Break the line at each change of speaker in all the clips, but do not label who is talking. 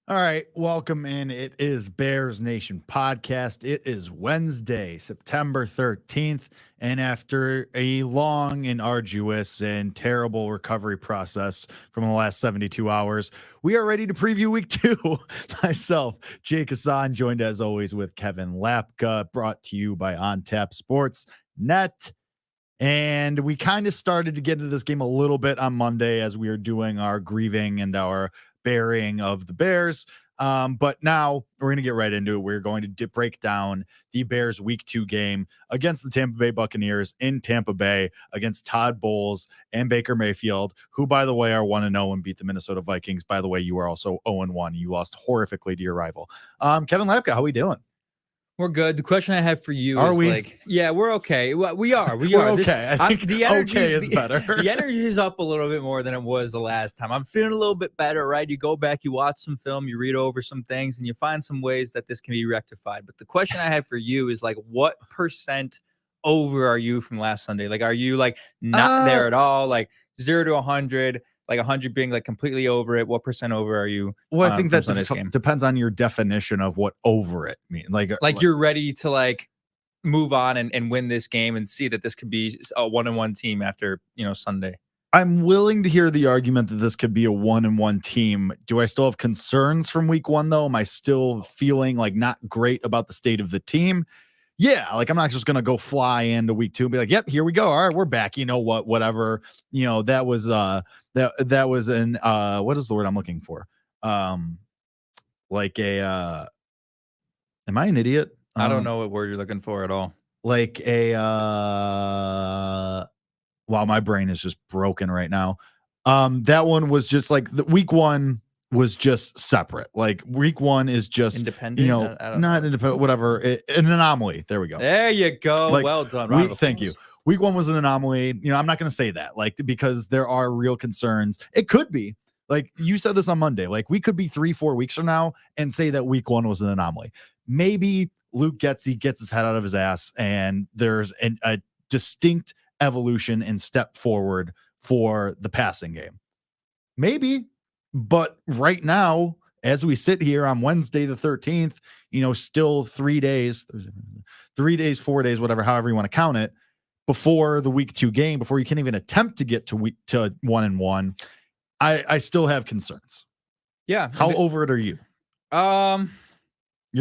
All right, welcome in. It is Bears Nation podcast. It is Wednesday, September 13th. And after a long and arduous and terrible recovery process from the last 72 hours, we are ready to preview week two. Myself, Jake Hassan, joined as always with Kevin Lapka, brought to you by On Tap Sports Net. And we kind of started to get into this game a little bit on Monday as we are doing our grieving and our burying of the Bears. But now we're going to get right into it. We're going to break down the Bears week 2 game against the Tampa Bay Buccaneers in Tampa Bay against Todd Bowles and Baker Mayfield, who, by the way, are 1-0 and beat the Minnesota Vikings. By the way, you are also 0-1. You lost horrifically to your rival. Kevin Lapka, how are we doing?
We're good. The question I have for you
Are
is
we?
yeah, we're okay. We are.
We're okay. I think
the energy
is better.
The energy is up a little bit more than it was the last time. I'm feeling a little bit better, right? You go back, you watch some film, you read over some things, and you find some ways that this can be rectified. But the question I have for you is what percent over are you from last Sunday? Are you not there at all? 0 to 100? 100 being completely over it. What percent over are you?
Well, I think that depends on your definition of what over it means.
You're ready to move on and win this game and see that this could be a 1-1 team after, Sunday.
I'm willing to hear the argument that this could be a 1-1 team. Do I still have concerns from week 1 though? Am I still feeling not great about the state of the team? Yeah, I'm not just gonna go fly into week 2 and be like, "Yep, here we go. All right, we're back." You know what? Whatever. That was that was an what is the word I'm looking for? Am I an idiot?
I don't know what word you're looking for at all.
Wow, my brain is just broken right now. That one was just the week 1 was just separate. Week 1 is just
independent,
not know. Independent, whatever. An anomaly. There we go.
There you go. Well done.
Thank you. Week 1 was an anomaly. I'm not going to say that because there are real concerns. It could be you said this on Monday. We could be 3-4 weeks from now and say that week 1 was an anomaly. Maybe Luke gets his head out of his ass and there's a distinct evolution and step forward for the passing game. Maybe. But right now, as we sit here on Wednesday the 13th, still 3 days, 4 days, whatever, however you want to count it, before the week 2 game, before you can even attempt to get to 1-1, I still have concerns.
Yeah.
How over it are you? You're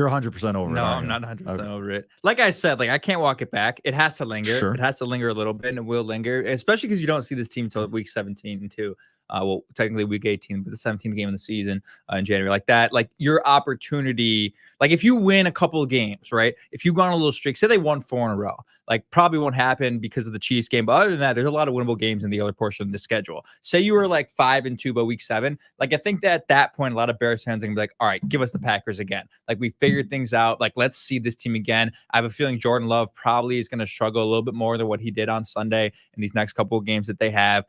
100% over it.
No, I'm not 100% over it. Like I said, I can't walk it back. It has to linger.
Sure.
It has to linger a little bit, and it will linger, especially because you don't see this team until week 17 and 2. Well, technically week 18, but the 17th game of the season in January. Your opportunity, if you win a couple of games, right? If you go on a little streak, say they won 4 in a row, probably won't happen because of the Chiefs game. But other than that, there's a lot of winnable games in the other portion of the schedule. Say you were 5-2 by week 7. I think that at that point, a lot of Bears fans are gonna be all right, give us the Packers again. We figured things out. Let's see this team again. I have a feeling Jordan Love probably is going to struggle a little bit more than what he did on Sunday in these next couple of games that they have.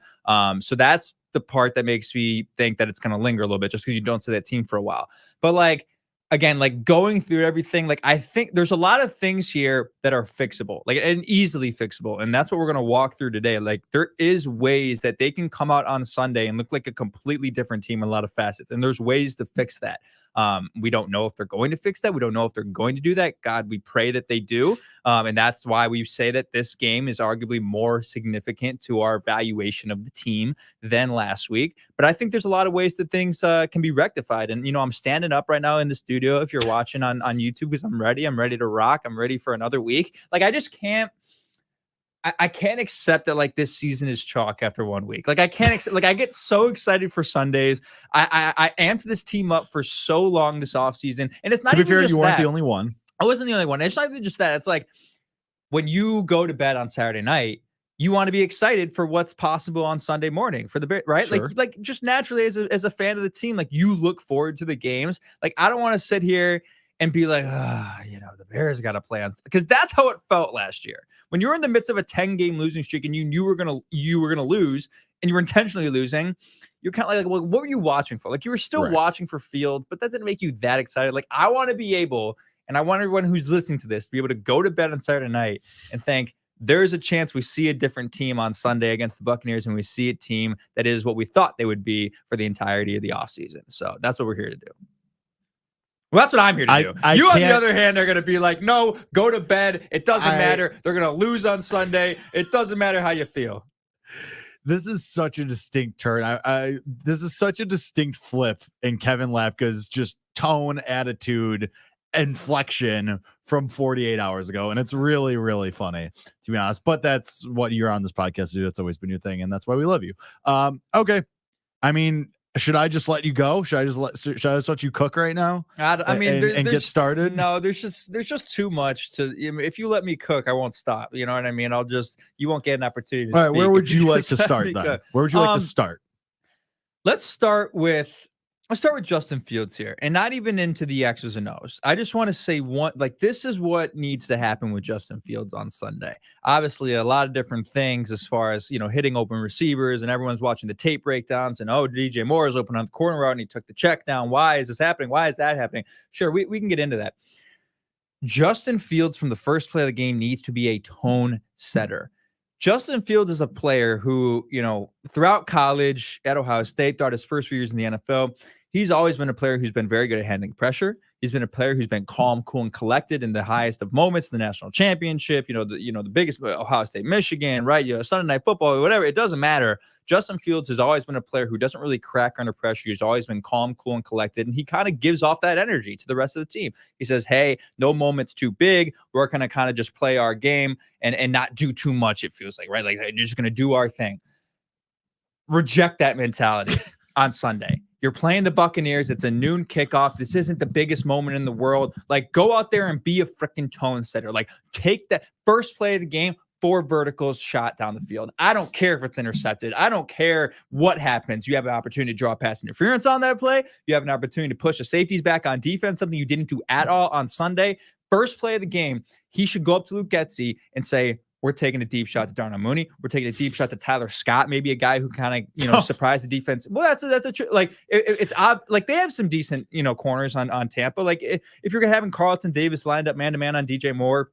So that's the part that makes me think that it's going to linger a little bit just because you don't see that team for a while. But again, going through everything, I think there's a lot of things here that are fixable, and easily fixable. And that's what we're going to walk through today. There is ways that they can come out on Sunday and look like a completely different team in a lot of facets. And there's ways to fix that. We don't know if they're going to fix that. We don't know if they're going to do that. God, we pray that they do. And that's why we say that this game is arguably more significant to our valuation of the team than last week. But I think there's a lot of ways that things can be rectified. And, I'm standing up right now in the studio if you're watching on YouTube because I'm ready. I'm ready to rock. I'm ready for another week. I just can't. I can't accept that this season is chalk after 1 week. I can't I get so excited for Sundays. I amped this team up for so long this offseason. And it's not
to be
even
fair,
just
you weren't
that.
the only one.
I wasn't the only one. It's not even just that. It's when you go to bed on Saturday night, you want to be excited for what's possible on Sunday morning for the Bears, right?
Sure.
Just naturally as a fan of the team, you look forward to the games. I don't want to sit here and be the Bears got to play on, because that's how it felt last year when you were in the midst of a 10-game losing streak and you knew you were gonna lose and you were intentionally losing. You're kind of well, what were you watching for? You were still watching for Fields, but that didn't make you that excited. I want to be able, and I want everyone who's listening to this to be able to go to bed on Saturday night and think there's a chance we see a different team on Sunday against the Buccaneers, and we see a team that is what we thought they would be for the entirety of the offseason. So that's what we're here to do. Well, that's what I'm here to do. You, on the
can't-
other hand, are going to be like, no, go to bed. It doesn't matter. They're going to lose on Sunday. It doesn't matter how you feel.
This is such a distinct turn. This is such a distinct flip in Kevin Lapka's just tone, attitude, inflection from 48 hours ago. And it's really, really funny, to be honest. But that's what you're on this podcast to do. That's always been your thing. And that's why we love you. Okay. I mean, should I just let you go? Should I just let you cook right now?
I mean,
and get started?
No, there's just too much to. If you let me cook, I won't stop. You know what I mean? You won't get an opportunity to
All right,
speak
where would you like
just
to
let
start
me
then?
cook.
Where would you like to start?
Let's start with Justin Fields here, and not even into the X's and O's. I just want to say this is what needs to happen with Justin Fields on Sunday. Obviously, a lot of different things as far as, hitting open receivers, and everyone's watching the tape breakdowns, and DJ Moore is open on the corner route and he took the check down. Why is this happening? Why is that happening? Sure, we can get into that. Justin Fields from the first play of the game needs to be a tone setter. Justin Fields is a player who, throughout college at Ohio State, throughout his first few years in the NFL, he's always been a player who's been very good at handling pressure. He's been a player who's been calm, cool, and collected in the highest of moments, the national championship, the biggest, Ohio State, Michigan, right? Sunday Night Football, whatever. It doesn't matter. Justin Fields has always been a player who doesn't really crack under pressure. He's always been calm, cool, and collected, and he kind of gives off that energy to the rest of the team. He says, hey, no moment's too big. We're going to kind of just play our game and not do too much, it feels like, right? Like, you're just going to do our thing. Reject that mentality on Sunday. You're playing the Buccaneers. It's a noon kickoff. This isn't the biggest moment in the world. Like, go out there and be a freaking tone setter. Like, take that first play of the game, 4 verticals shot down the field. I don't care if it's intercepted. I don't care what happens. You have an opportunity to draw pass interference on that play. You have an opportunity to push the safeties back on defense, something you didn't do at all on Sunday. First play of the game, he should go up to Luke Getsy and say, we're taking a deep shot to Darnell Mooney. We're taking a deep shot to Tyler Scott, maybe a guy who kind of, surprised the defense. Well, that's a like it's odd. Like, they have some decent, corners on Tampa. Like, if you're having Carlton Davis lined up man to man on DJ Moore,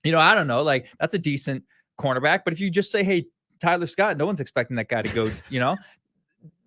I don't know. Like, that's a decent cornerback. But if you just say, hey, Tyler Scott, no one's expecting that guy to go.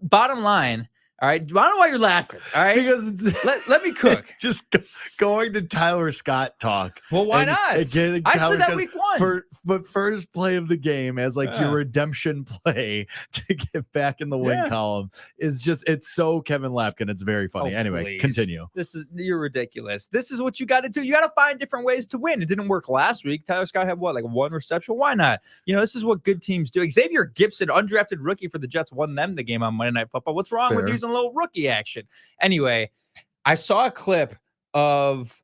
Bottom line. All right. I don't know why you're laughing. All right.
Because
let me cook.
Just going to Tyler Scott talk.
Well, why not? I said that week 1.
But first play of the game as your redemption play to get back in the win column is just, it's so Kevin Lapkin. It's very funny. Anyway,
please.
Continue.
You're ridiculous. This is what you got to do. You got to find different ways to win. It didn't work last week. Tyler Scott had 1 reception? Why not? This is what good teams do. Xavier Gibson, undrafted rookie for the Jets, won them the game on Monday Night Football. What's wrong with using a little rookie action? Anyway, I saw a clip of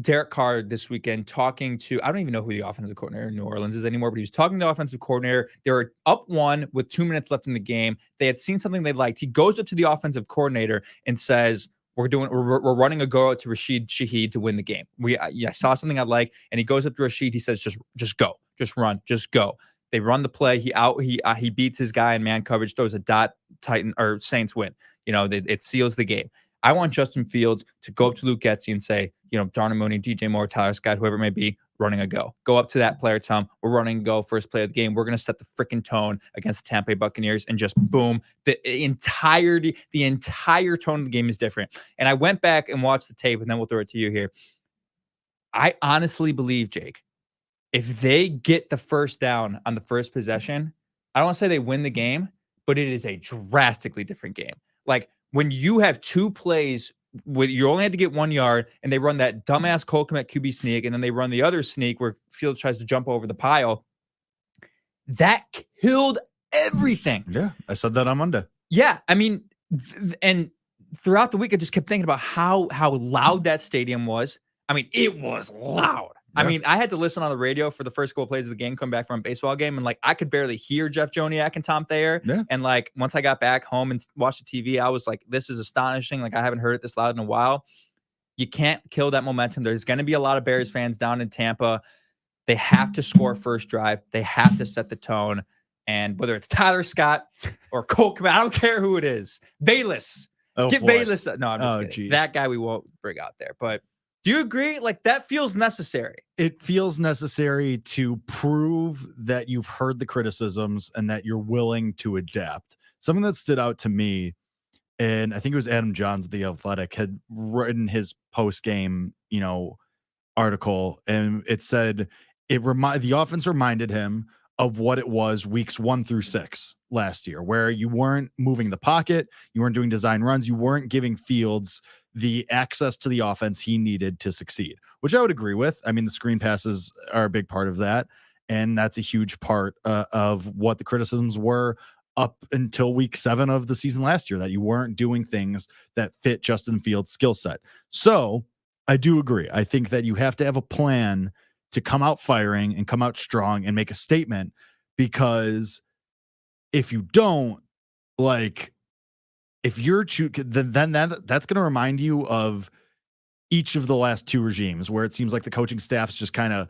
Derek Carr this weekend talking to, I don't even know who the offensive coordinator in New Orleans is anymore, but he was talking to the offensive coordinator. They were up 1 with 2 minutes left in the game. They had seen something they liked. He goes up to the offensive coordinator and says, we're running a go out to Rashid Shaheed to win the game. I saw something I like, and he goes up to Rashid. He says, just go, just run, just go. They run the play. He beats his guy in man coverage, throws a dot, Titan or Saints win. It seals the game. I want Justin Fields to go up to Luke Getsy and say, Darnell Mooney, DJ Moore, Tyler Scott, whoever it may be, running a go. Go up to that player, tell him, we're running a go, first play of the game. We're going to set the freaking tone against the Tampa Bay Buccaneers, and just boom, the entire tone of the game is different. And I went back and watched the tape, and then we'll throw it to you here. I honestly believe, Jake, if they get the first down on the first possession, I don't want to say they win the game, but it is a drastically different game. Like, when you have 2 plays you only had to get 1 yard, and they run that dumbass Cole Kmet QB sneak, and then they run the other sneak where Fields tries to jump over the pile, that killed everything.
Yeah, I said that on Monday.
Yeah, I mean, and throughout the week, I just kept thinking about how loud that stadium was. I mean, it was loud. Yeah. I mean, I had to listen on the radio for the first couple of plays of the game, come back from a baseball game, and I could barely hear Jeff Joniak and Tom Thayer.
Yeah.
And once I got back home and watched the TV, I was like, this is astonishing. I haven't heard it this loud in a while. You can't kill that momentum. There's going to be a lot of Bears fans down in Tampa. They have to score first drive. They have to set the tone. And whether it's Tyler Scott or Cole Kmet, I don't care who it is. Bayless. Get Bayless. No, I'm just kidding.
Geez.
That guy we won't bring out there. But do you agree? That feels necessary.
It feels necessary to prove that you've heard the criticisms and that you're willing to adapt. Something that stood out to me and I think it was Adam Johns of The Athletic had written his post-game, article, and it said the offense reminded him of what it was weeks 1 through 6 last year, where you weren't moving the pocket, you weren't doing design runs, you weren't giving Fields the access to the offense he needed to succeed, which I would agree with. I mean, the screen passes are a big part of that, and that's a huge part of what the criticisms were up until week 7 of the season last year, that you weren't doing things that fit Justin Fields' skill set. So I do agree. I think that you have to have a plan to come out firing and come out strong and make a statement, because if you don't, like, if you're then that's going to remind you of each of the last 2 regimes where it seems like the coaching staffs just kind of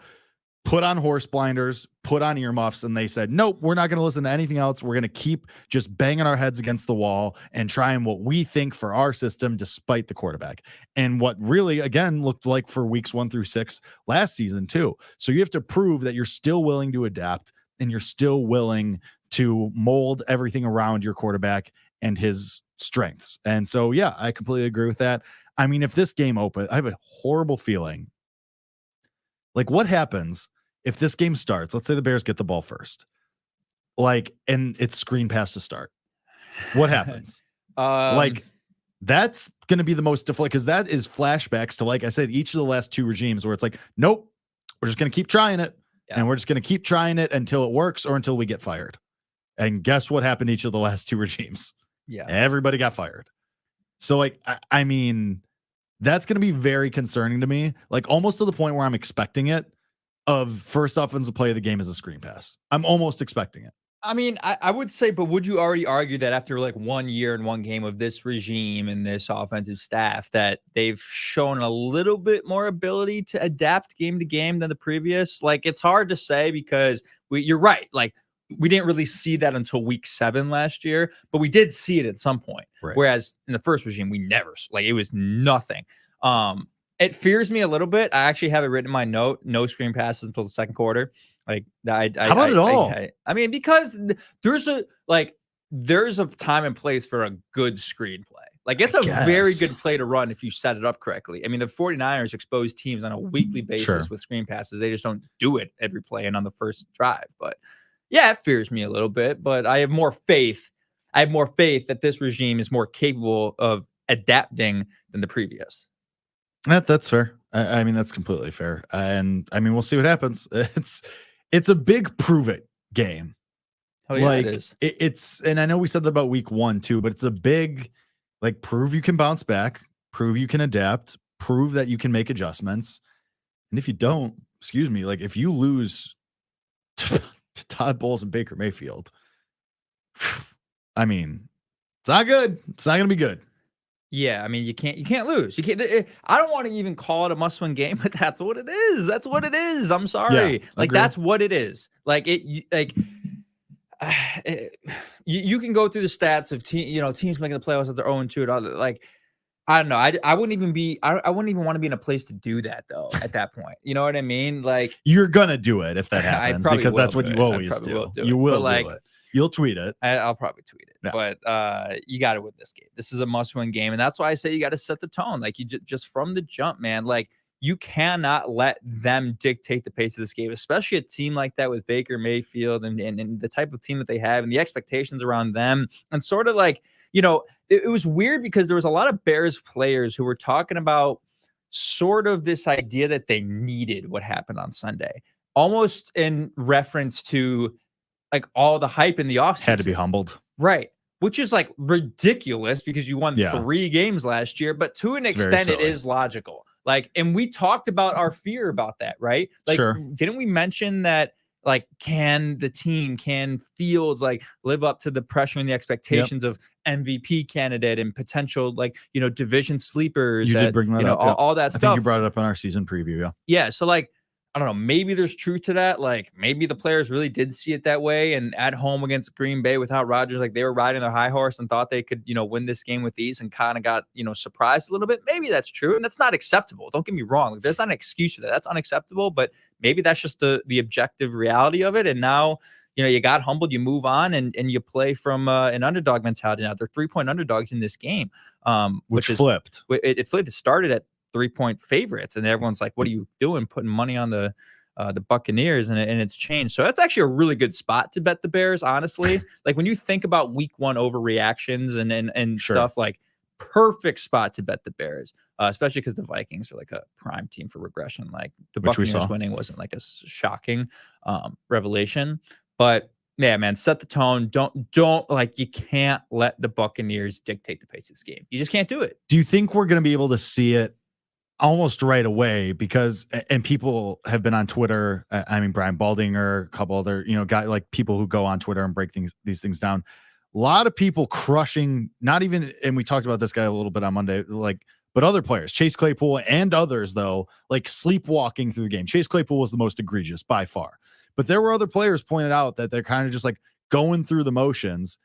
put on horse blinders, put on earmuffs, and they said, nope, we're not going to listen to anything else. We're going to keep just banging our heads against the wall and trying what we think for our system, despite the quarterback. And what really, again, looked like for weeks 1 through 6 last season too. So you have to prove that you're still willing to adapt and you're still willing to mold everything around your quarterback and his strengths. And so, yeah, I completely agree with that. I mean, if this game opens, I have a horrible feeling. Like, what happens if this game starts? Let's say the Bears get the ball first, and it's screen pass to start. What happens? That's going to be the most difficult, because that is flashbacks to, like I said, each of the last 2 regimes where it's like, nope, we're just going to keep trying it. Yeah. And we're just going to keep trying it until it works or until we get fired. And guess what happened each of the last 2 regimes?
Yeah.
Everybody got fired. So, I mean, that's going to be very concerning to me, like almost to the point where I'm expecting it, of first offensive play of the game is a screen pass. I'm almost expecting it.
I mean, I would say, but would you already argue that after like 1 year and 1 game of this regime and this offensive staff, that they've shown a little bit more ability to adapt game to game than the previous? Like, it's hard to say, because you're right. Like, we didn't really see that until week 7 last year, but we did see it at some point. Right. Whereas in the first regime, we never, like, it was nothing. It fears me a little bit. I actually have it written in my note: no screen passes until the second quarter. Like, how
about it all?
I mean, because there's a time and place for a good screenplay. Like, it's a very good play to run if you set it up correctly. I mean, the 49ers expose teams on a weekly basis with screen passes. They just don't do it every play and on the first drive. But yeah, it fears me a little bit, but I have more faith. I have more faith that this regime is more capable of adapting than the previous.
That's fair. I mean, that's completely fair. And I mean, we'll see what happens. It's a big prove it game.
Oh yeah, it is.
It's, and I know we said that about week 1 too, but it's a big, like, prove you can bounce back, prove you can adapt, prove that you can make adjustments. And if you don't, like, if you lose to Todd Bowles and Baker Mayfield, I mean, it's not good. It's not going to be good.
Yeah, I mean, you can't lose. You can't. I don't want to even call it a must-win game, but that's what it is. That's what it is. I'm sorry.
Yeah,
like, that's what it is. Like, you can go through the stats of teams making the playoffs at their 0-2. Like, I don't know. I wouldn't even want to be in a place to do that, though, at that point. You know what I mean? Like,
you're gonna do it if that happens, because that's what you always do. You will do it. You'll tweet it.
I'll probably tweet it. Yeah. But you got to win this game. This is a must-win game, and that's why I say you got to set the tone. Like, you just from the jump, man. Like, you cannot let them dictate the pace of this game, especially a team like that with Baker Mayfield and the type of team that they have and the expectations around them. And sort of like, it was weird because there was a lot of Bears players who were talking about sort of this idea that they needed what happened on Sunday, almost in reference to, like, all the hype in the offseason.
Had to be humbled.
Right. Which is, like, ridiculous because you won 3 games last year. But to an extent, it is logical. Like, and we talked about our fear about that, right? Like, didn't we mention that, like, can Fields, like, live up to the pressure and the expectations of MVP candidate and potential, like, division sleepers?
You did bring that up.
All that stuff.
I think you brought it up in our season preview. Yeah.
Yeah. So, like, I don't know, maybe there's truth to that. Like, maybe the players really did see it that way. And at home against Green Bay without Rodgers, like, they were riding their high horse and thought they could, win this game with ease, and kind of got, surprised a little bit. Maybe that's true. And that's not acceptable. Don't get me wrong. Like, there's not an excuse for that. That's unacceptable. But maybe that's just the objective reality of it. And now, you got humbled, you move on, and you play from an underdog mentality. Now they're 3-point underdogs in this game,
which
is
flipped.
It flipped. It started at 3-point favorites, and everyone's like, "What are you doing? Putting money on the Buccaneers?" And it's changed. So that's actually a really good spot to bet the Bears. Honestly, like when you think about Week 1 overreactions and
Sure.
stuff, like perfect spot to bet the Bears, especially because the Vikings are like a prime team for regression. Like the Buccaneers winning wasn't like a shocking revelation, but yeah, man, set the tone. Don't like, you can't let the Buccaneers dictate the pace of this game. You just can't do it.
Do you think we're going to be able to see it almost right away? Because, and people have been on Twitter. I mean, Brian Baldinger, a couple other, guys, like people who go on Twitter and break these things down. A lot of people crushing, not even, and we talked about this guy a little bit on Monday, like, but other players, Chase Claypool and others, though, like sleepwalking through the game. Chase Claypool was the most egregious by far. But there were other players pointed out that they're kind of just like going through the motions.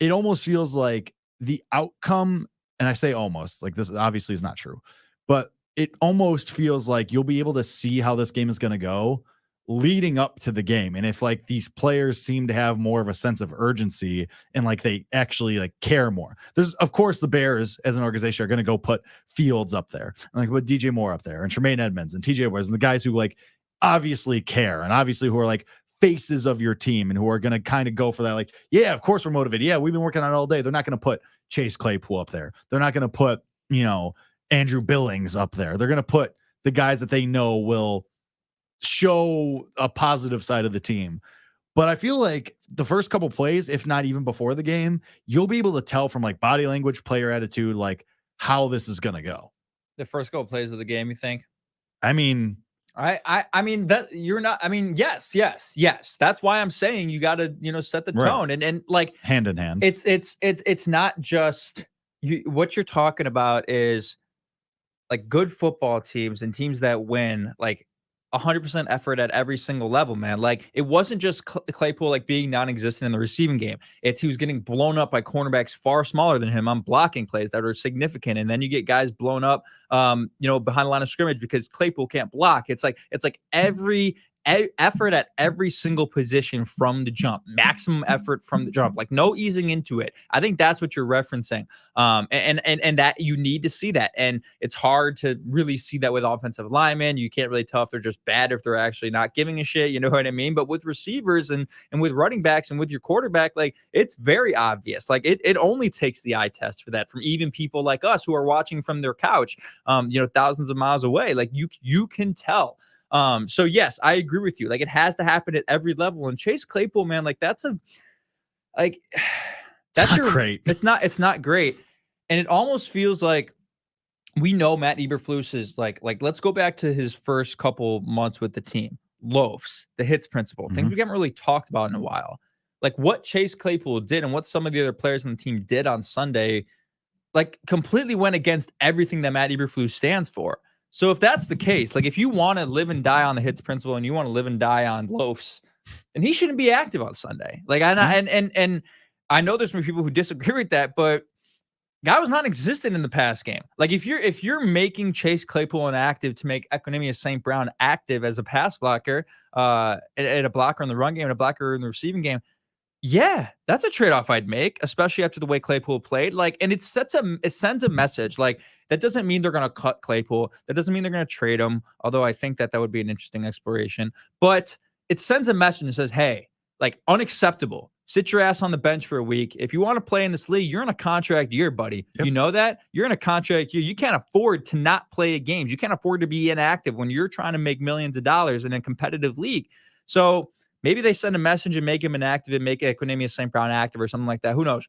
It almost feels like the outcome, and I say almost, like this obviously is not true, but it almost feels like you'll be able to see how this game is going to go leading up to the game. And if like these players seem to have more of a sense of urgency and like they actually like care more. There's, of course, the Bears as an organization are going to go put Fields up there, and like put DJ Moore up there and Tremaine Edmonds and TJ Wars and the guys who like obviously care and obviously who are like faces of your team and who are going to kind of go for that. Like, yeah, of course we're motivated. Yeah, we've been working on it all day. They're not going to put Chase Claypool up there. They're not going to put, Andrew Billings up there. They're going to put the guys that they know will show a positive side of the team. But I feel like the first couple plays, if not even before the game, you'll be able to tell from like body language, player attitude, like how this is going to go.
The first couple plays of the game, you think?
I mean,
I mean that you're not. I mean, yes. That's why I'm saying you got to set the tone and like
hand in hand.
It's not just you. What you're talking about is like good football teams and teams that win like 100% effort at every single level, man. Like it wasn't just Claypool like being non-existent in the receiving game. He was getting blown up by cornerbacks far smaller than him on blocking plays that are significant. And then you get guys blown up, behind the line of scrimmage because Claypool can't block. It's like every effort at every single position from the jump, maximum effort from the jump, like no easing into it. I think that's what you're referencing. And that you need to see that. And it's hard to really see that with offensive linemen. You can't really tell if they're just bad, if they're actually not giving a shit. You know what I mean? But with receivers and with running backs and with your quarterback, like it's very obvious. Like it only takes the eye test for that from even people like us who are watching from their couch, thousands of miles away. Like you can tell. So yes, I agree with you. Like it has to happen at every level. And Chase Claypool, man, like that's great. It's not great. And it almost feels like we know Matt Eberflus is like let's go back to his first couple months with the team. Loafs, the hits principle, things we haven't really talked about in a while. Like what Chase Claypool did and what some of the other players on the team did on Sunday, like completely went against everything that Matt Eberflus stands for. So if that's the case, like if you want to live and die on the hits principle and you want to live and die on loafs, then he shouldn't be active on Sunday. Like and I know there's some people who disagree with that, but guy was non-existent in the past game. Like if you're making Chase Claypool inactive to make Equanimeous St. Brown active as a pass blocker, and a blocker in the run game and a blocker in the receiving game, yeah, that's a trade-off I'd make, especially after the way Claypool played. Like, and it sends a message. Like, that doesn't mean they're going to cut Claypool. That doesn't mean they're going to trade him, although I think that would be an interesting exploration. But it sends a message and says, hey, like, unacceptable. Sit your ass on the bench for a week. If you want to play in this league, you're in a contract year, buddy. Yep. You know that? You're in a contract year. You can't afford to not play games. You can't afford to be inactive when you're trying to make millions of dollars in a competitive league. So maybe they send a message and make him inactive and make Equanimeous St. Brown active or something like that. Who knows?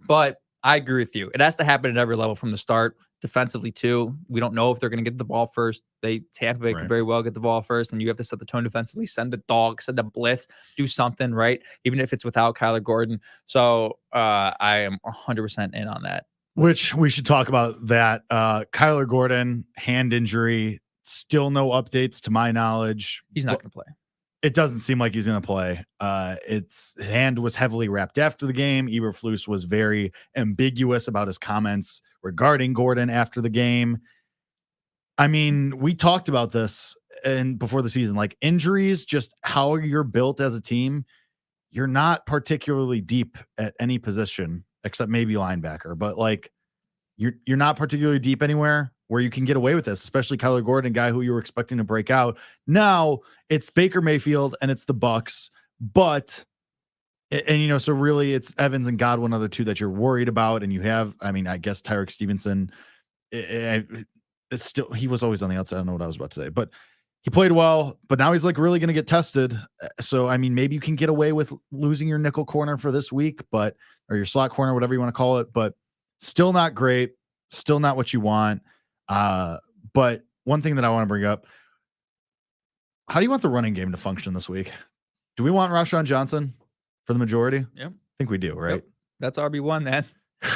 But I agree with you. It has to happen at every level from the start. Defensively, too. We don't know if they're going to get the ball first. Tampa Bay could very well get the ball first, and you have to set the tone defensively. Send the dog, send the blitz, do something, right? Even if it's without Kyler Gordon. So I am 100% in on that.
Which we should talk about that. Kyler Gordon, hand injury, still no updates to my knowledge.
He's not going to play.
It doesn't seem like he's going to play. Its hand was heavily wrapped after the game. Eberflus was very ambiguous about his comments regarding Gordon after the game. I mean, we talked about this and before the season, like injuries, just how you're built as a team, you're not particularly deep at any position except maybe linebacker, but like you're not particularly deep anywhere where you can get away with this, especially Kyler Gordon, a guy who you were expecting to break out. Now it's Baker Mayfield and it's the Bucs, but so really it's Evans and Godwin are the two that you're worried about, and you have, I mean, I guess Tyreek Stevenson. It's still, he was always on the outside. I don't know what I was about to say, but he played well, but now he's like really going to get tested. So, I mean, maybe you can get away with losing your nickel corner for this week, or your slot corner, whatever you want to call it, but still not great. Still not what you want. But one thing that I want to bring up, how do you want the running game to function this week? Do we want Rashawn Johnson for the majority?
Yep.
I think we do, right?
Yep. That's RB1, man.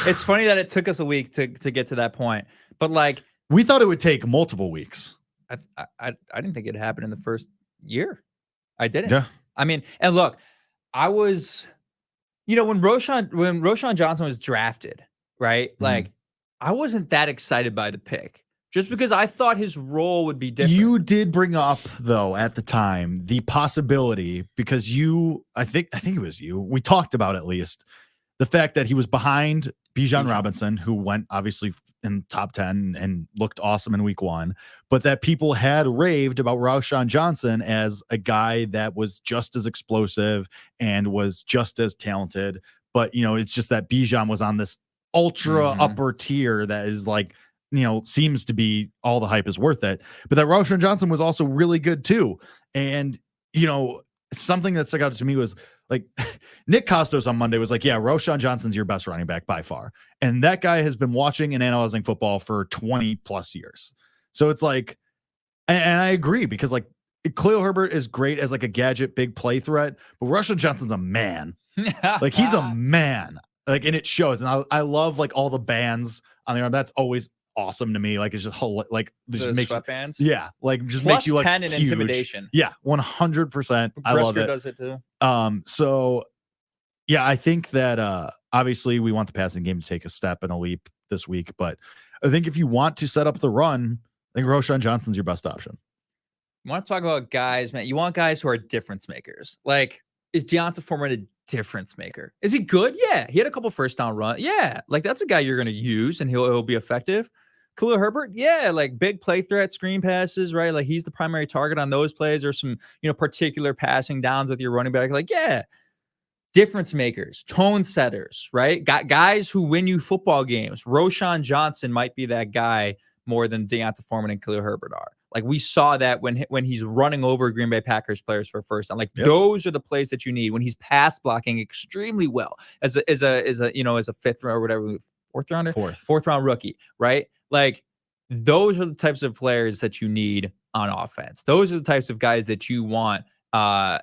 It's funny that it took us a week to get to that point, but like
we thought it would take multiple weeks.
I didn't think it happened in the first year. I didn't.
Yeah.
I mean, and look, I was, when Rashawn Johnson was drafted, right?
Mm-hmm.
Like, I wasn't that excited by the pick just because I thought his role would be different.
You did bring up, though, at the time, the possibility, because I think it was you, we talked about at least the fact that he was behind Bijan Robinson, who went obviously in top 10 and looked awesome in week 1, but that people had raved about Rashawn Johnson as a guy that was just as explosive and was just as talented. But, it's just that Bijan was on this ultra upper tier that is like, seems to be all the hype is worth it. But that Rashawn Johnson was also really good too. And, something that stuck out to me was like Nick Costos on Monday was like, yeah, Rashawn Johnson's your best running back by far. And that guy has been watching and analyzing football for 20 plus years. So it's like, and I agree, because like Khalil Herbert is great as like a gadget, big play threat, but Rashawn Johnson's a man. Like he's a man. Like, and it shows. And I love like all the bands on the arm. That's always awesome to me. Like it's just like just makes
sweatbands.
Yeah, like just
Plus
makes you like
10 in
huge.
intimidation.
Yeah, 100%. I love it.
Does it too.
So yeah, I think that obviously we want the passing game to take a step and a leap this week, but I think if you want to set up the run, I think Rashawn Johnson's your best option.
You want to talk about guys, man? You want guys who are difference makers. Like, is D'Onta Foreman a difference maker? Is he good? Yeah. He had a couple first down runs. Yeah. Like, that's a guy you're going to use and he'll be effective. Khalil Herbert, yeah, like big play threat, screen passes, right? Like he's the primary target on those plays. There's some, particular passing downs with your running back. Like, yeah, difference makers, tone setters, right? Got guys who win you football games. Rashawn Johnson might be that guy more than D'Onta Foreman and Khalil Herbert are. Like we saw that when he's running over Green Bay Packers players for first down. Like those are the plays that you need when he's pass blocking extremely well as a fifth round or whatever, fourth round rookie, right? Like those are the types of players that you need on offense. Those are the types of guys that you want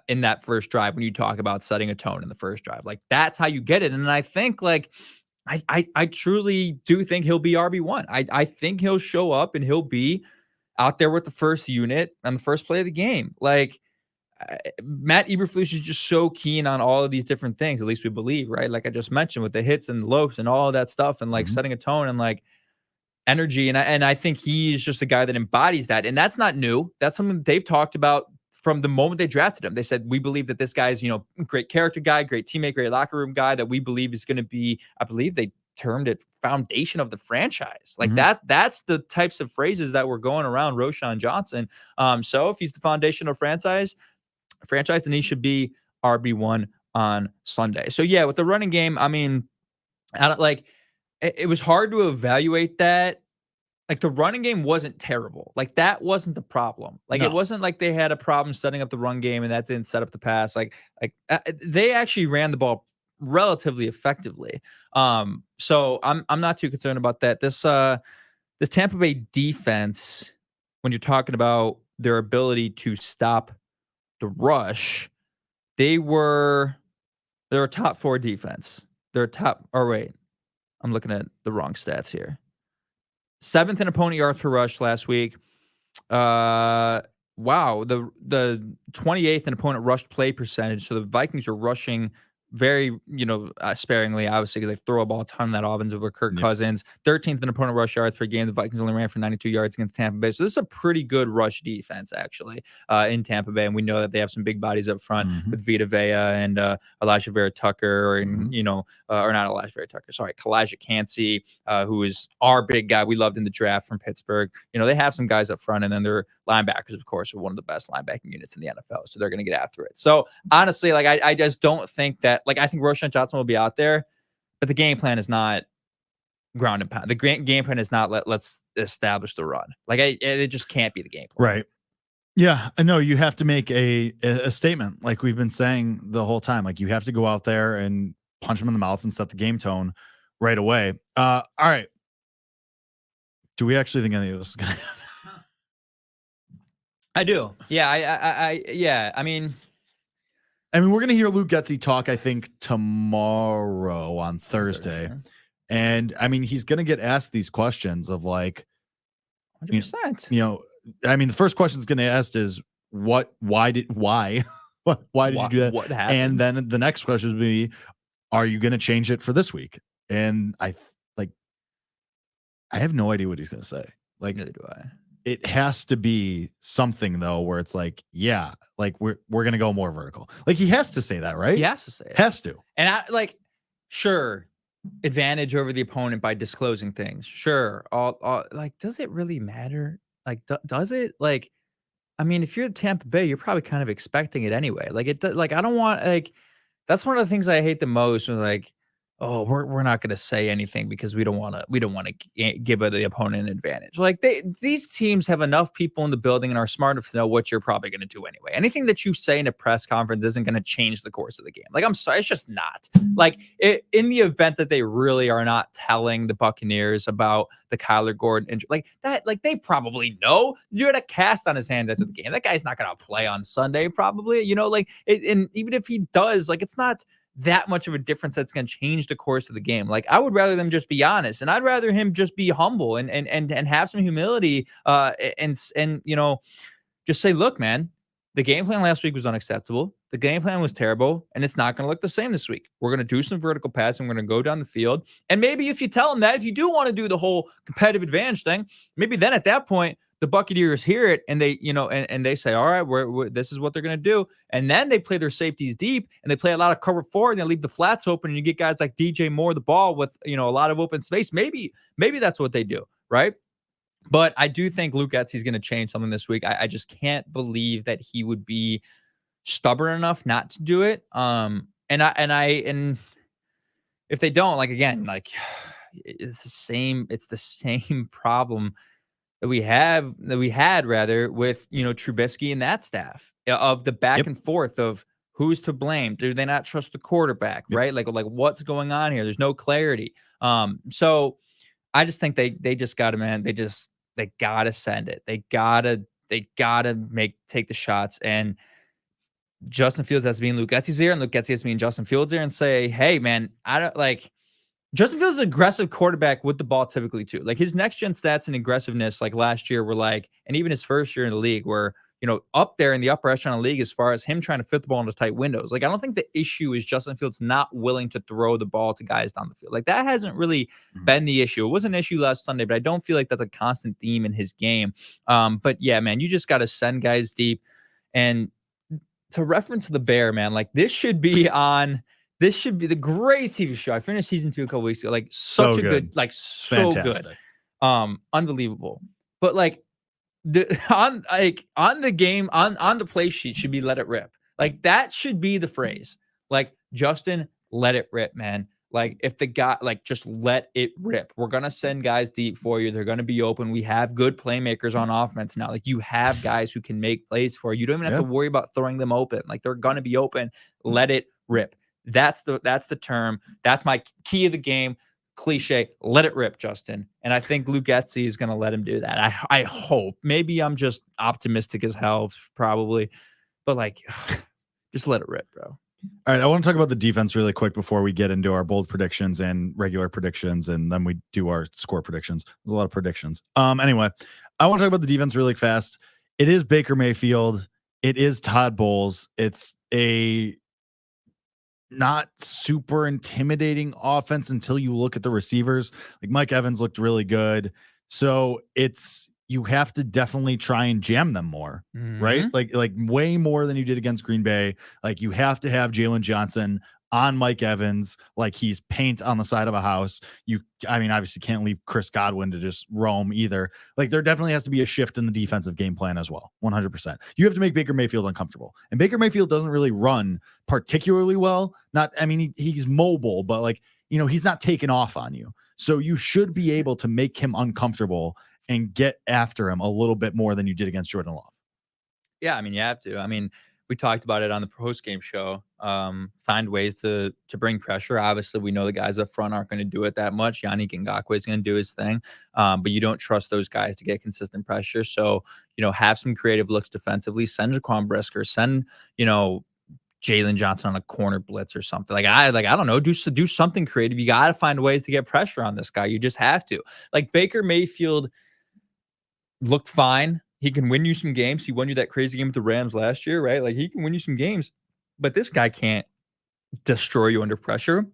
in that first drive when you talk about setting a tone in the first drive. Like that's how you get it. And I think like I truly do think he'll be RB1. I think he'll show up and he'll be out there with the first unit on the first play of the game. Like Matt Eberflus is just so keen on all of these different things. At least we believe, right? Like I just mentioned with the hits and the loafs and all of that stuff, and like setting a tone and like energy. And I think he's just a guy that embodies that. And that's not new. That's something that they've talked about from the moment they drafted him. They said, we believe that this guy's, great character guy, great teammate, great locker room guy that we believe is going to be, I believe they termed it foundation of the franchise. Like that's the types of phrases that were going around Rashawn Johnson. So if he's the foundation of franchise, then he should be RB1 on Sunday. So yeah, with the running game, I mean, it was hard to evaluate that. Like the running game wasn't terrible. Like that wasn't the problem. Like it wasn't like they had a problem setting up the run game and that didn't set up the pass. Like they actually ran the ball relatively effectively. So I'm not too concerned about that. This Tampa Bay defense, when you're talking about their ability to stop the rush, they're a top 4 defense. I'm looking at the wrong stats here. 7th in opponent yards per rush last week. Wow. The 28th in opponent rush play percentage. So the Vikings are rushing very, sparingly. Obviously, they throw a ball a ton of that offense with Kirk Cousins. 13th in opponent rush yards per game. The Vikings only ran for 92 yards against Tampa Bay. So this is a pretty good rush defense, actually, in Tampa Bay. And we know that they have some big bodies up front with Vita Vea and Elijah Vera Tucker, and, or not Elijah Vera Tucker, sorry, Kalijah Cansey, who is our big guy we loved in the draft from Pittsburgh. They have some guys up front, and then their linebackers, of course, are one of the best linebacking units in the NFL. So they're going to get after it. So honestly, like, I just don't think that, like, I think Roschon Johnson will be out there, but the game plan is not ground and pound. The game plan is not let's establish the run. Like, it just can't be the game plan.
Right. Yeah, I know you have to make a statement, like we've been saying the whole time. Like, you have to go out there and punch them in the mouth and set the game tone right away. All right. Do we actually think any of this is going to happen?
I do. Yeah. Yeah. I mean,
we're going to hear Luke Getsy talk, I think, tomorrow on Thursday. And I mean, he's going to get asked these questions of, like,
100%.
The first question is going to ask is why did you do that?
What happened?
And then the next question would be, are you going to change it for this week? And I have no idea what he's going to say. Like,
neither do I.
It has to be something, though, where it's like, yeah, like we're going to go more vertical. Like, he has to say that, right?
He has to say it.
Has to.
And sure, advantage over the opponent by disclosing things. Sure. Like, does it really matter? Like, does it? Like, I mean, if you're Tampa Bay, you're probably kind of expecting it anyway. Like, I don't want, like, that's one of the things I hate the most. When, like, oh, we're not going to say anything because we don't want to give the opponent an advantage. Like, these teams have enough people in the building and are smart enough to know what you're probably going to do anyway. Anything that you say in a press conference isn't going to change the course of the game. Like, I'm sorry, it's just not. Like, in the event that they really are not telling the Buccaneers about the Kyler Gordon injury, like that, like, they probably know. You had a cast on his hand after the game. That guy's not going to play on Sunday, probably. And even if he does, like, it's not that much of a difference that's going to change the course of the game. Like, I would rather them just be honest, and I'd rather him just be humble and have some humility, and just say, look, man, the game plan last week was unacceptable. The game plan was terrible, and it's not going to look the same this week. We're going to do some vertical passing. We're going to go down the field. And maybe if you tell them that, if you do want to do the whole competitive advantage thing, maybe then at that point, the Buccaneers hear it and they, and they say, all right, this is what they're going to do. And then they play their safeties deep and they play a lot of cover four and they leave the flats open and you get guys like DJ Moore the ball with, a lot of open space. Maybe that's what they do, right? But I do think Luke Getsy is going to change something this week. I just can't believe that he would be stubborn enough not to do it. And if they don't, like, again, like, it's the same problem that we had with, Trubisky and that staff, of the back and forth of who's to blame. Do they not trust the quarterback, right? Like what's going on here? There's no clarity. So I just think they just got to, man, they got to send it. They got to take the shots, and Justin Fields has to be in Luke Getsy's ear, and Luke Getsy has to be in Justin Fields' ear and say, hey, man, I don't like. Justin Fields is an aggressive quarterback with the ball typically too. Like, his next gen stats and aggressiveness, like last year, were like, and even his first year in the league, were, up there in the upper echelon of the league as far as him trying to fit the ball in those tight windows. Like, I don't think the issue is Justin Fields not willing to throw the ball to guys down the field. Like, that hasn't really been the issue. It was an issue last Sunday, but I don't feel like that's a constant theme in his game. But yeah, man, you just got to send guys deep. And to reference the Bear, man, like, this should be the great TV show. I finished season 2 a couple weeks ago. Like, such a good, like, so
fantastic.
Good. Unbelievable. But like, on the game, on the play sheet should be let it rip. Like, that should be the phrase. Like, Justin, let it rip, man. Like, if the guy, like, just let it rip. We're going to send guys deep for you. They're going to be open. We have good playmakers on offense now. Like, you have guys who can make plays for you. You don't even have to worry about throwing them open. Like, they're going to be open. Let it rip. That's the term. That's my key of the game. Cliche. Let it rip, Justin. And I think Luke Getsy is going to let him do that. I hope. Maybe I'm just optimistic as hell, probably. But, like, just let it rip, bro.
All right, I want to talk about the defense really quick before we get into our bold predictions and regular predictions, and then we do our score predictions. There's a lot of predictions. Anyway, I want to talk about the defense really fast. It is Baker Mayfield. It is Todd Bowles. It's a not super intimidating offense until you look at the receivers. Like Mike Evans looked really good. So you have to definitely try and jam them more, right?
Mhm.
Like way more than you did against Green Bay. Like you have to have Jalen Johnson on Mike Evans like he's paint on the side of a house. I mean, obviously can't leave Chris Godwin to just roam either. Like there definitely has to be a shift in the defensive game plan as well. 100%. You have to make Baker Mayfield uncomfortable. And Baker Mayfield doesn't really run particularly well. I mean, he's mobile, but like, he's not taking off on you. So you should be able to make him uncomfortable and get after him a little bit more than you did against Jordan Love.
Yeah, I mean, you have to. I mean, we talked about it on the post game show. Find ways to bring pressure. Obviously, we know the guys up front aren't going to do it that much. Yannick Ngakoue is going to do his thing, but you don't trust those guys to get consistent pressure. So, have some creative looks defensively. Send Jaquan Brisker. Send, Jalen Johnson on a corner blitz or something. I don't know. Do something creative. You got to find ways to get pressure on this guy. You just have to. Like Baker Mayfield looked fine. He can win you some games. He won you that crazy game with the Rams last year, right? Like he can win you some games, but this guy can't destroy you under pressure.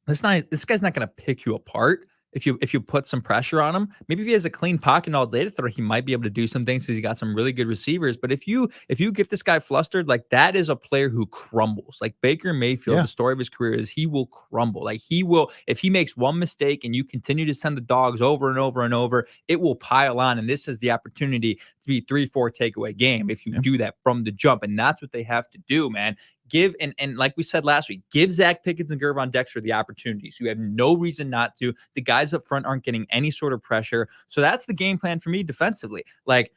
This guy's not going to pick you apart if you put some pressure on him. Maybe if he has a clean pocket all day to throw, he might be able to do some things because he got some really good receivers. But if you get this guy flustered, like that is a player who crumbles. Like Baker Mayfield, the story of his career is he will crumble. Like he will, if he makes one mistake and you continue to send the dogs over and over and over, it will pile on. And this is the opportunity to be 3-4 takeaway game if you do that from the jump. And that's what they have to do, man. Give and like we said last week, give Zach Pickens and Gervon Dexter the opportunities. You have no reason not to. The guys up front aren't getting any sort of pressure. So that's the game plan for me defensively. Like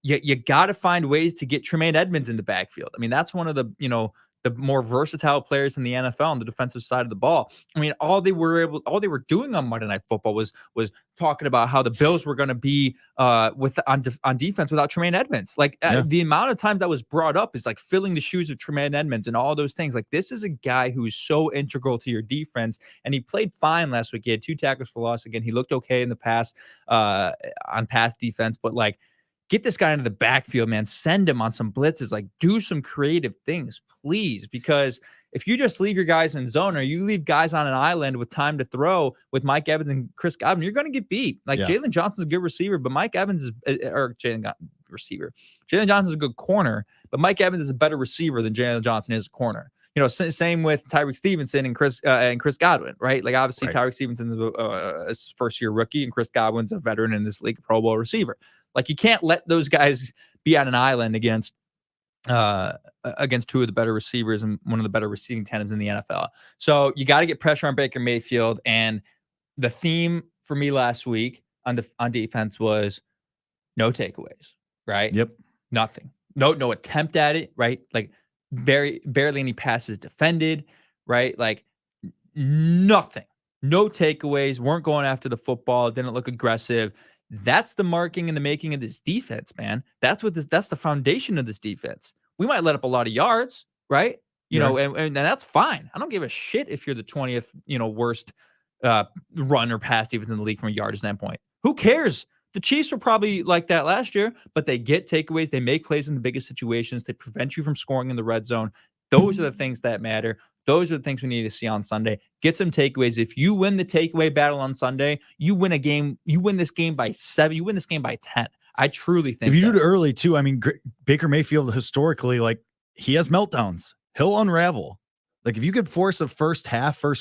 you got to find ways to get Tremaine Edmonds in the backfield. I mean, that's one of the, the more versatile players in the NFL on the defensive side of the ball. I mean, all they were doing on Monday Night Football was talking about how the Bills were going to be on defense without Tremaine Edmonds. Like the amount of times that was brought up is like filling the shoes of Tremaine Edmonds and all those things. Like this is a guy who's so integral to your defense, and he played fine last week. He had 2 tackles for loss. Again, he looked okay in the past on pass defense, but like, get this guy into the backfield, man. Send him on some blitzes. Like, do some creative things, please. Because if you just leave your guys in zone or you leave guys on an island with time to throw with Mike Evans and Chris Godwin, you're going to get beat. Like, Jalen Johnson's a good receiver, but Mike Evans is Jalen Johnson's a good corner, but Mike Evans is a better receiver than Jalen Johnson is a corner. Same with Tyreek Stevenson and Chris Godwin, right? Like, obviously, Tyreek Stevenson's a first-year rookie, and Chris Godwin's a veteran in this league, Pro Bowl receiver. Like, you can't let those guys be on an island against 2 of the better receivers and one of the better receiving tandems in the NFL. So you got to get pressure on Baker Mayfield. And the theme for me last week on defense was no takeaways, right?
Yep.
Nothing. No attempt at it, right? Like barely any passes defended, right? Like nothing. No takeaways. Weren't going after the football. Didn't look aggressive. That's the marking and the making of this defense, man. That's the foundation of this defense. We might let up a lot of yards, right? And that's fine. I don't give a shit if you're the 20th, worst run or pass defense in the league from a yardage standpoint. Who cares? The Chiefs were probably like that last year, but they get takeaways. They make plays in the biggest situations. They prevent you from scoring in the red zone. Those are the things that matter. Those are the things we need to see on Sunday. Get some takeaways. If you win the takeaway battle on Sunday, you win a game. You win this game by 7. You win this game by 10. I truly think
if you do it early too, I mean, Baker Mayfield historically, like he has meltdowns. He'll unravel. Like if you could force a first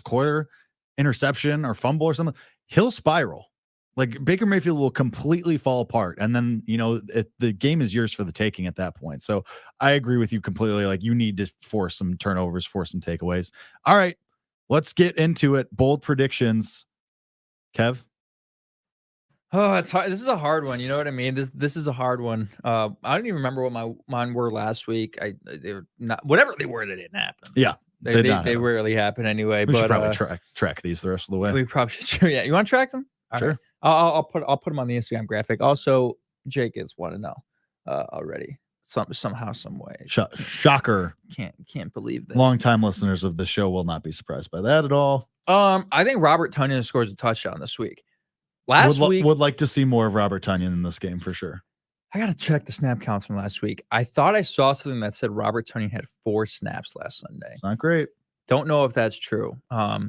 quarter interception or fumble or something, he'll spiral. Like Baker Mayfield will completely fall apart. And then, the game is yours for the taking at that point. So I agree with you completely. Like you need to force some turnovers, force some takeaways. All right, let's get into it. Bold predictions. Kev?
Oh, it's hard. This is a hard one. You know what I mean? This is a hard one. I don't even remember what mine were last week. They were not, whatever they were, they didn't happen.
Yeah.
They rarely happen anyway.
We should probably track these the rest of the way.
We probably should. Yeah. You want to track them? All
sure.
Right. I'll put them on the Instagram graphic. Also, Jake is 1-0 already. Somehow, some way.
Shocker.
Can't believe this.
Longtime listeners of the show will not be surprised by that at all.
I think Robert Tonyan scores a touchdown this week. Last week
would like to see more of Robert Tonyan in this game for sure.
I got to check the snap counts from last week. I thought I saw something that said Robert Tonyan had 4 snaps last Sunday.
It's not great.
Don't know if that's true.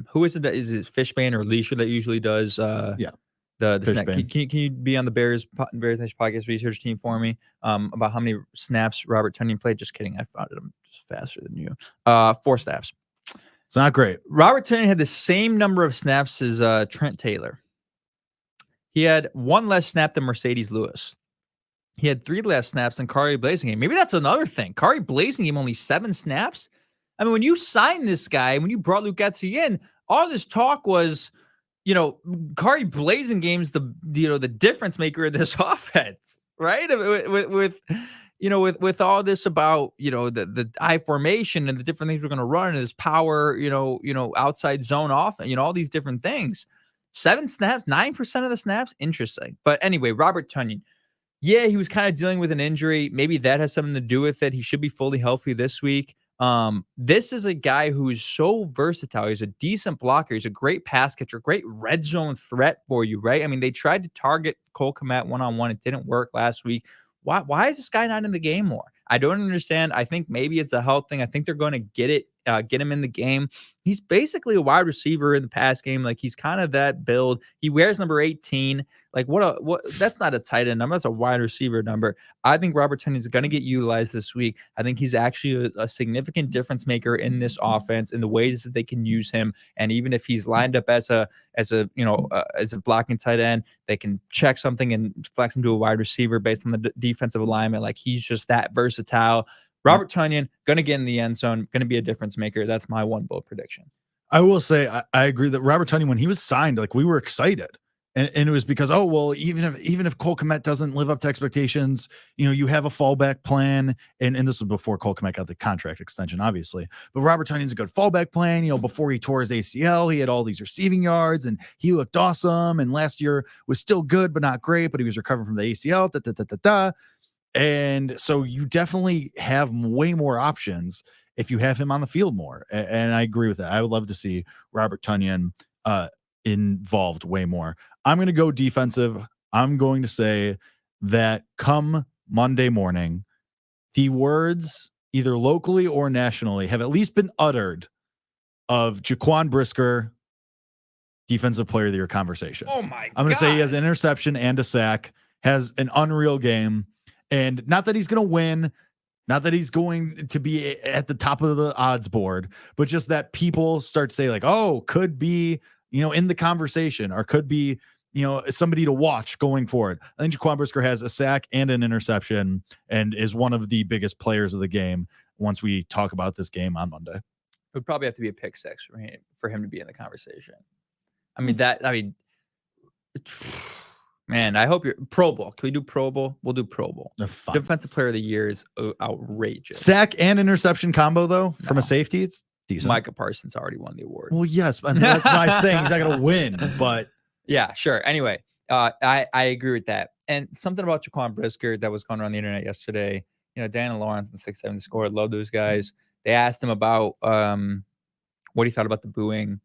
Who is it? Is it Fishbane or Leisha that usually does?
Yeah,
The snap.
Fishbane.
Can you be on the Bears Nation podcast research team for me? About how many snaps Robert Tonyan played? Just kidding. I found it. I'm just faster than you. 4 snaps.
It's not great.
Robert Tonyan had the same number of snaps as Trent Taylor. He had 1 less snap than Mercedes Lewis. He had 3 less snaps than Kari Blasingame. Maybe that's another thing. Kari Blasingame only 7 snaps. I mean, when you signed this guy, when you brought Luke Getsy in, all this talk was, Kari Blazingame's the difference maker in this offense, right? With all this about the I formation and the different things we're going to run and his power, outside zone off, all these different things. 7 snaps, 9% of the snaps, interesting. But anyway, Robert Tonyan. Yeah, he was kind of dealing with an injury. Maybe that has something to do with it. He should be fully healthy this week. This is a guy who's so versatile. He's a decent blocker. He's a great pass catcher, great red zone threat for you, right? I mean, they tried to target Cole Kmet one-on-one. It didn't work last week. Why is this guy not in the game more? I don't understand. I think maybe it's a health thing. I think they're going to get him in the game. He's basically a wide receiver in the pass game. Like, he's kind of that build. He wears number 18. Like, what that's not a tight end number. That's a wide receiver number. I think Robert Tonyan is going to get utilized this week. I think he's actually a significant difference maker in this offense in the ways that they can use him. And even if he's lined up as a blocking tight end, they can check something and flex him to a wide receiver based on the defensive alignment. Like, he's just that versatile. Robert Tonyan, going to get in the end zone, going to be a difference maker. That's my one bold prediction.
I will say I agree that Robert Tonyan, when he was signed, like, we were excited. And it was because, even if Cole Kmet doesn't live up to expectations, you have a fallback plan. And this was before Cole Kmet got the contract extension, obviously. But Robert Tonyan's a good fallback plan. Before he tore his ACL, he had all these receiving yards and he looked awesome. And last year was still good, but not great. But he was recovering from the ACL. And so you definitely have way more options if you have him on the field more. And I agree with that. I would love to see Robert Tonyan involved way more. I'm going to go defensive. I'm going to say that come Monday morning, the words either locally or nationally have at least been uttered of Jaquan Brisker, defensive player of the year conversation.
Oh my God.
I'm going to say he has an interception and a sack, has an unreal game. And not that he's going to win, not that he's going to be at the top of the odds board, but just that people start to say, like, could be, in the conversation, or could be, somebody to watch going forward. I think Jaquan Brisker has a sack and an interception and is one of the biggest players of the game once we talk about this game on Monday.
It would probably have to be a pick 6 for him to be in the conversation. Man, I hope you're Pro Bowl. Can we do Pro Bowl? We'll do Pro Bowl. Defensive player of the year is outrageous.
Sack and interception combo, though, from a safety, it's decent.
Micah Parsons already won the award.
Well, yes, but that's why I'm saying he's not going to win, but
yeah, sure. Anyway, I agree with that. And something about Jaquan Brisker that was going around the internet yesterday, Dan and Lawrence and 6-7 score. Love those guys. They asked him about what he thought about the booing.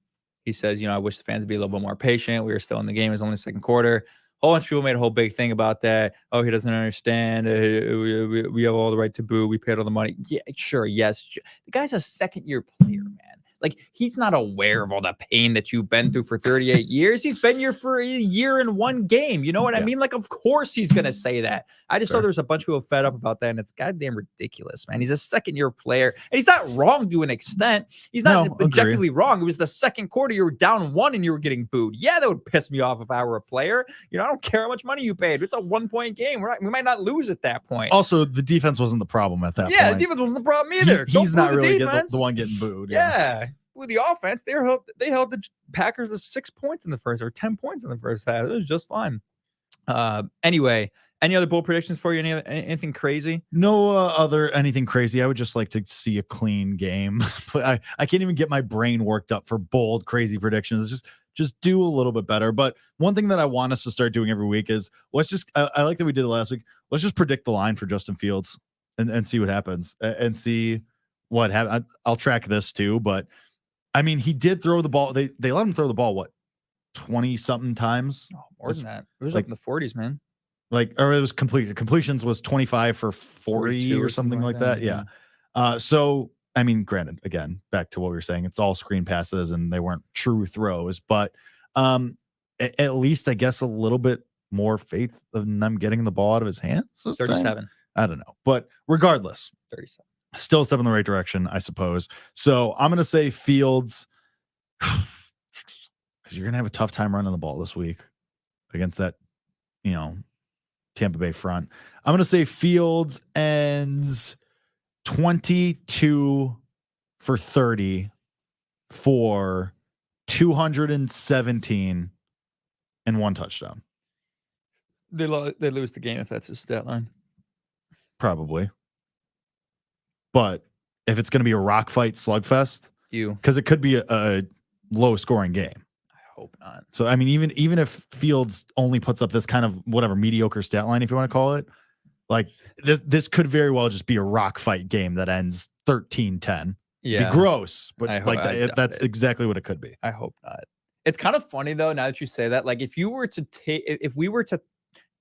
He says, I wish the fans would be a little bit more patient. We were still in the game. It was only the second quarter. A whole bunch of people made a whole big thing about that. Oh, he doesn't understand. We have all the right to boo. We paid all the money. Yeah, sure. Yes. The guy's a second-year player, man. Like, he's not aware of all the pain that you've been through for 38 years. He's been here for a year and 1 game. You know what I mean? Like, of course he's going to say that. I just saw there's a bunch of people fed up about that, and it's goddamn ridiculous, man. He's a second-year player, and he's not wrong to an extent. He's not objectively wrong. It was the second quarter. You were down 1 and you were getting booed. Yeah, that would piss me off if I were a player. I don't care how much money you paid. It's a 1-point game. We might not lose at that point.
Also, the defense wasn't the problem at that point.
Yeah, the defense wasn't the problem either.
He's not really the one getting booed.
Yeah. With the offense, they held the Packers to 6 points in the first, or 10 points in the first half. It was just fine. Anyway, any other bold predictions for you? Anything crazy?
No anything crazy. I would just like to see a clean game. I can't even get my brain worked up for bold, crazy predictions. It's just do a little bit better. But one thing that I want us to start doing every week is I like that we did it last week. Let's just predict the line for Justin Fields and see what happens and see what happens. I'll track this too, but I mean, he did throw the ball. They let him throw the ball, 20-something times?
Oh, more than that. It was like in the 40s, man.
Or it was completions was 25 for 40 or something like that. Yeah. So I mean, granted, again, back to what we were saying, it's all screen passes and they weren't true throws, but at least I guess a little bit more faith in them getting the ball out of his hands.
37.
I don't know. But regardless,
37.
still a step in the right direction, I suppose. So I'm going to say Fields, because you're going to have a tough time running the ball this week against that, Tampa Bay front. I'm going to say Fields ends 22 for 30 for 217 and 1 touchdown.
They lose the game if that's his stat line.
Probably. But if it's going to be a rock fight slugfest, because it could be a low scoring game.
I hope not.
So, I mean, even if Fields only puts up this kind of whatever mediocre stat line, if you want to call it, like this could very well just be a rock fight game that ends 13-10.
Yeah.
Be gross, but that's
it.
Exactly what it could be.
I hope not. It's kind of funny though, now that you say that, like if we were to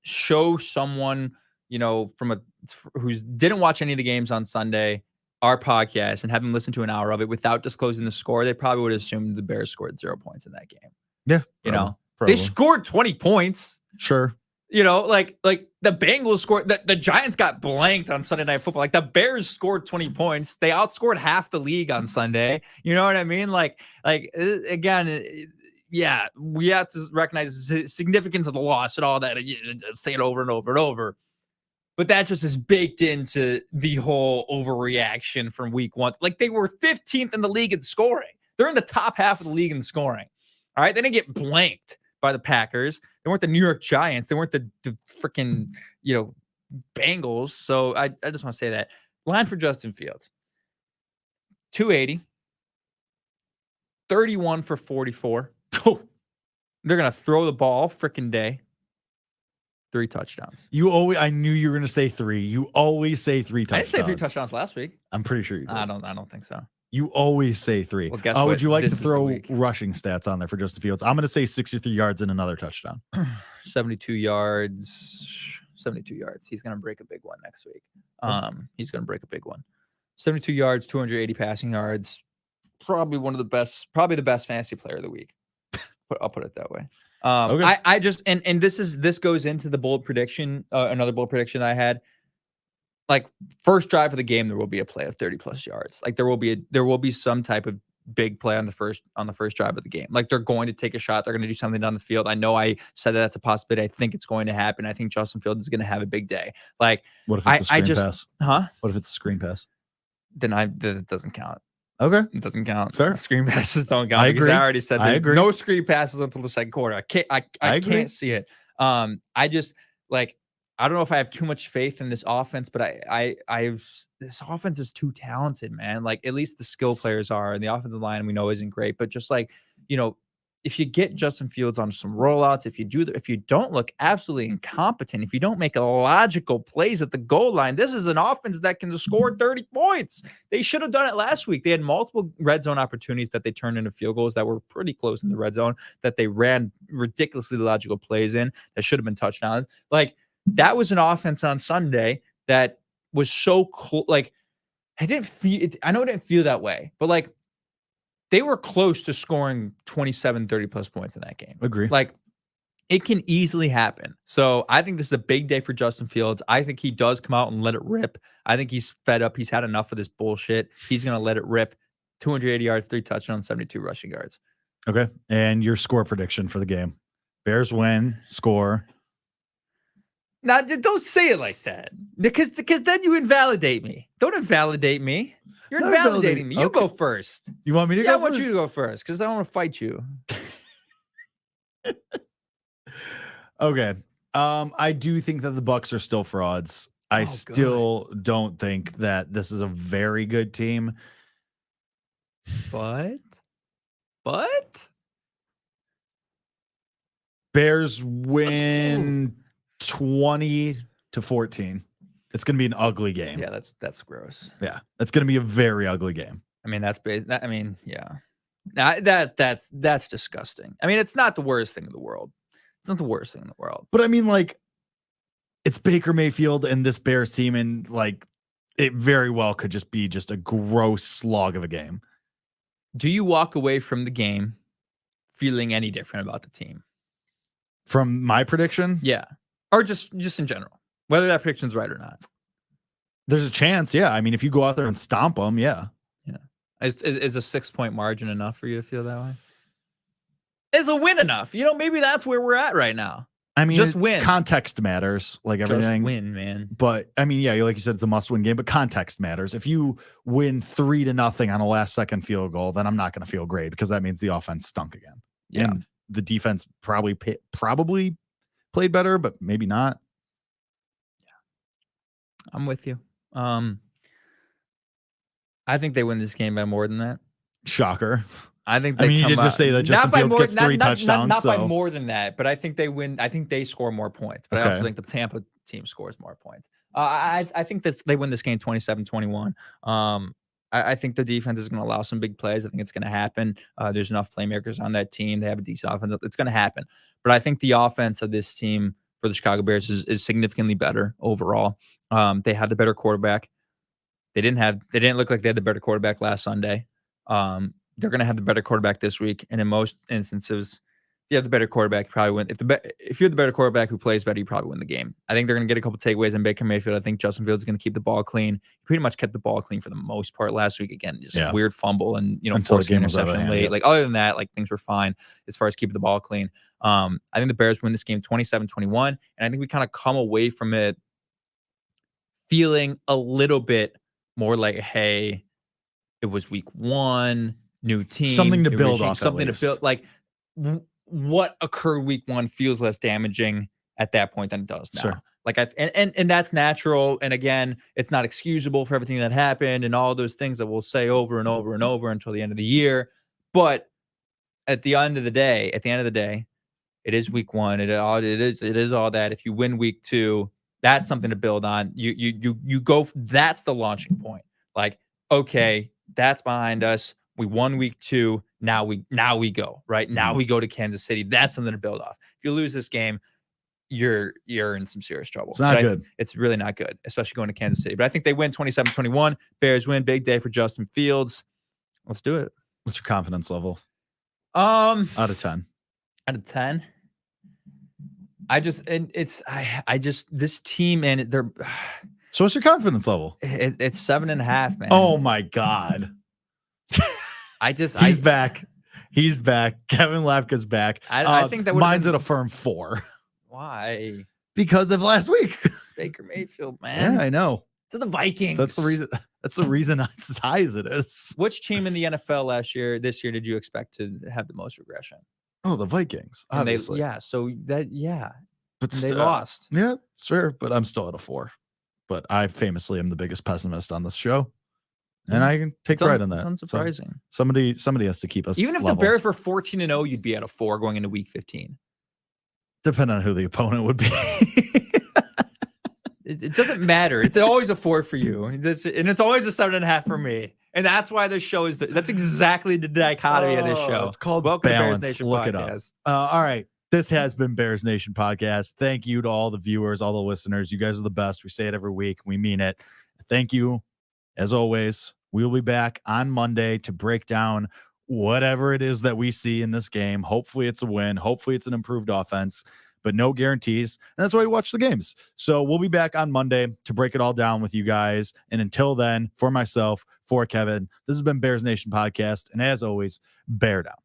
show someone, who didn't watch any of the games on Sunday, our podcast, and have them listen to an hour of it without disclosing the score, they probably would assume the Bears scored 0 points in that game.
Yeah.
Probably.
They
scored 20 points.
Sure.
Like the Bengals scored, the Giants got blanked on Sunday Night Football. Like the Bears scored 20 points. They outscored half the league on Sunday. You know what I mean? Like again, yeah, we have to recognize the significance of the loss and all that. Say it over and over and over. But that just is baked into the whole overreaction from week 1. Like they were 15th in the league in scoring. They're in the top half of the league in scoring. All right. They didn't get blanked by the Packers. They weren't the New York Giants. They weren't the freaking, Bengals. So I just want to say that. Line for Justin Fields. 280. 31 for 44.
Oh.
They're going to throw the ball all freaking day. 3 touchdowns.
I knew you were going to say 3. You always say 3 touchdowns.
I didn't say 3 touchdowns last week.
I'm pretty sure you did.
I don't think so.
You always say 3.
Well, guess what?
Would you like to throw rushing stats on there for Justin Fields? I'm going to say 63 yards and another touchdown.
72 yards. 72 yards. He's going to break a big one next week. He's going to break a big one. 72 yards, 280 passing yards. Probably the best fantasy player of the week. I'll put it that way. Okay. I just and this goes into the bold prediction. Another bold prediction I had. Like first drive of the game, there will be a play of 30 plus yards. Like there will be some type of big play on the first drive of the game. Like they're going to take a shot. They're going to do something down the field. I know I said that's a possibility. I think it's going to happen. I think Justin Fields is going to have a big day. Like
what if it's a screen pass?
Huh?
What if it's a screen pass?
Then it doesn't count.
Okay.
It doesn't count.
Fair.
Screen passes don't count.
I agree.
I already said that no screen passes until the second quarter. I can't see it. I don't know if I have too much faith in this offense, but this offense is too talented, man. Like at least the skill players are, and the offensive line we know isn't great, but just if you get Justin Fields on some rollouts, if you don't look absolutely incompetent, if you don't make logical plays at the goal line, this is an offense that can score 30 points. They should have done it last week. They had multiple red zone opportunities that they turned into field goals that were pretty close in the red zone, that they ran ridiculously logical plays in that should have been touchdowns. Like that was an offense on Sunday that was so cool. Like I know it didn't feel that way, but like they were close to scoring 27, 30 plus points in that game.
Agree.
Like it can easily happen. So I think this is a big day for Justin Fields. I think he does come out and let it rip. I think he's fed up. He's had enough of this bullshit. He's going to let it rip. 280 yards, 3 touchdowns, 72 rushing yards.
Okay. And your score prediction for the game. Bears win, score.
Now, don't say it like that. Because then you invalidate me. Don't invalidate me. You're invalidating me. You go first.
You want me to go
first?
I
want you to go first because I want to fight you.
Okay. I do think that the Bucs are still frauds. I still don't think that this is a very good team.
But
Bears win 20-14. It's going to be an ugly game.
Yeah, that's gross.
Yeah, it's going to be a very ugly game.
I mean, yeah. That's disgusting. I mean, it's not the worst thing in the world. It's not the worst thing in the world.
But I mean, like, it's Baker Mayfield and this Bears team, and like, it very well could just be just a gross slog of a game.
Do you walk away from the game feeling any different about the team?
From my prediction?
Yeah. Or just in general, whether that prediction's right or not.
There's a chance, yeah. I mean, if you go out there and stomp them, yeah.
Yeah. Is a 6-point margin enough for you to feel that way? Is a win enough? Maybe that's where we're at right now.
I mean,
just win.
Context matters, like everything.
Just win, man.
But I mean, yeah, like you said, it's a must-win game, but context matters. If you win 3-0 on a last-second field goal, then I'm not going to feel great because that means the offense stunk again.
Yeah.
And the defense probably played better, but maybe not.
Yeah. I'm with you. I think they win this game by more than that.
Shocker.
I think they
you did just say that Justin Fields gets 3 touchdowns.
Not by more than that, but I think they win. I think they score more points. But I also think the Tampa team scores more points. I think that they win this game 27-21. I think the defense is going to allow some big plays. I think it's going to happen. There's enough playmakers on that team. They have a decent offense. It's going to happen. But I think the offense of this team for the Chicago Bears is significantly better overall. They have the better quarterback. They didn't look like they had the better quarterback last Sunday. They're going to have the better quarterback this week. And in most instances, if you have the better quarterback, you probably win. If you're the better quarterback who plays better, you probably win the game. I think they're going to get a couple takeaways in Baker Mayfield. I think Justin Fields is going to keep the ball clean. He pretty much kept the ball clean for the most part last week. Again, just a weird fumble and, forcing an interception late. Like, other than that, like, things were fine as far as keeping the ball clean. I think the Bears win this game 27-21. And I think we kind of come away from it feeling a little bit more like, hey, it was week 1. New team,
something to build off.
Something to build. Like, what occurred week 1 feels less damaging at that point than it does now.
Sure.
Like, and that's natural. And again, it's not excusable for everything that happened and all those things that we'll say over and over and over until the end of the year. But at the end of the day, it is week 1. It is all that. If you win week 2, that's something to build on. You go. That's the launching point. Like, okay, that's behind us. We won week 2. Now we go, right? Now we go to Kansas City. That's something to build off. If you lose this game, you're in some serious trouble.
It's not good.
It's really not good, especially going to Kansas City. But I think they win 27-21. Bears win. Big day for Justin Fields. Let's do it.
What's your confidence level?
Out
of 10.
Out of 10. This team and they're.
So what's your confidence level?
It's 7.5, man.
Oh my God. He's back. He's back. Kevin Lapka's back.
I think that
mine's at a firm 4.
Why?
Because of last week.
Baker Mayfield, man.
Yeah, I know.
To the Vikings.
That's the reason it's as high as it is.
Which team in the NFL this year did you expect to have the most regression?
Oh, the Vikings. Obviously.
But they lost.
Yeah, it's fair. But I'm still at a 4. But I famously am the biggest pessimist on this show. And I can take pride in that.
It's unsurprising.
So somebody has to keep us
Even if
level.
the Bears were 14-0, you'd be at a 4 going into week 15.
Depending on who the opponent would be.
It doesn't matter. It's always a 4 for you. And it's always a 7.5 for me. And that's why this show that's exactly the dichotomy of this show.
It's called
Welcome
Balance.
To Bears Nation
Look
Podcast.
it up. All right. This has been Bears Nation Podcast. Thank you to all the viewers, all the listeners. You guys are the best. We say it every week. We mean it. Thank you. As always, we will be back on Monday to break down whatever it is that we see in this game. Hopefully it's a win. Hopefully it's an improved offense, but no guarantees. And that's why we watch the games. So we'll be back on Monday to break it all down with you guys. And until then, for myself, for Kevin, this has been Bears Nation Podcast. And as always, bear down.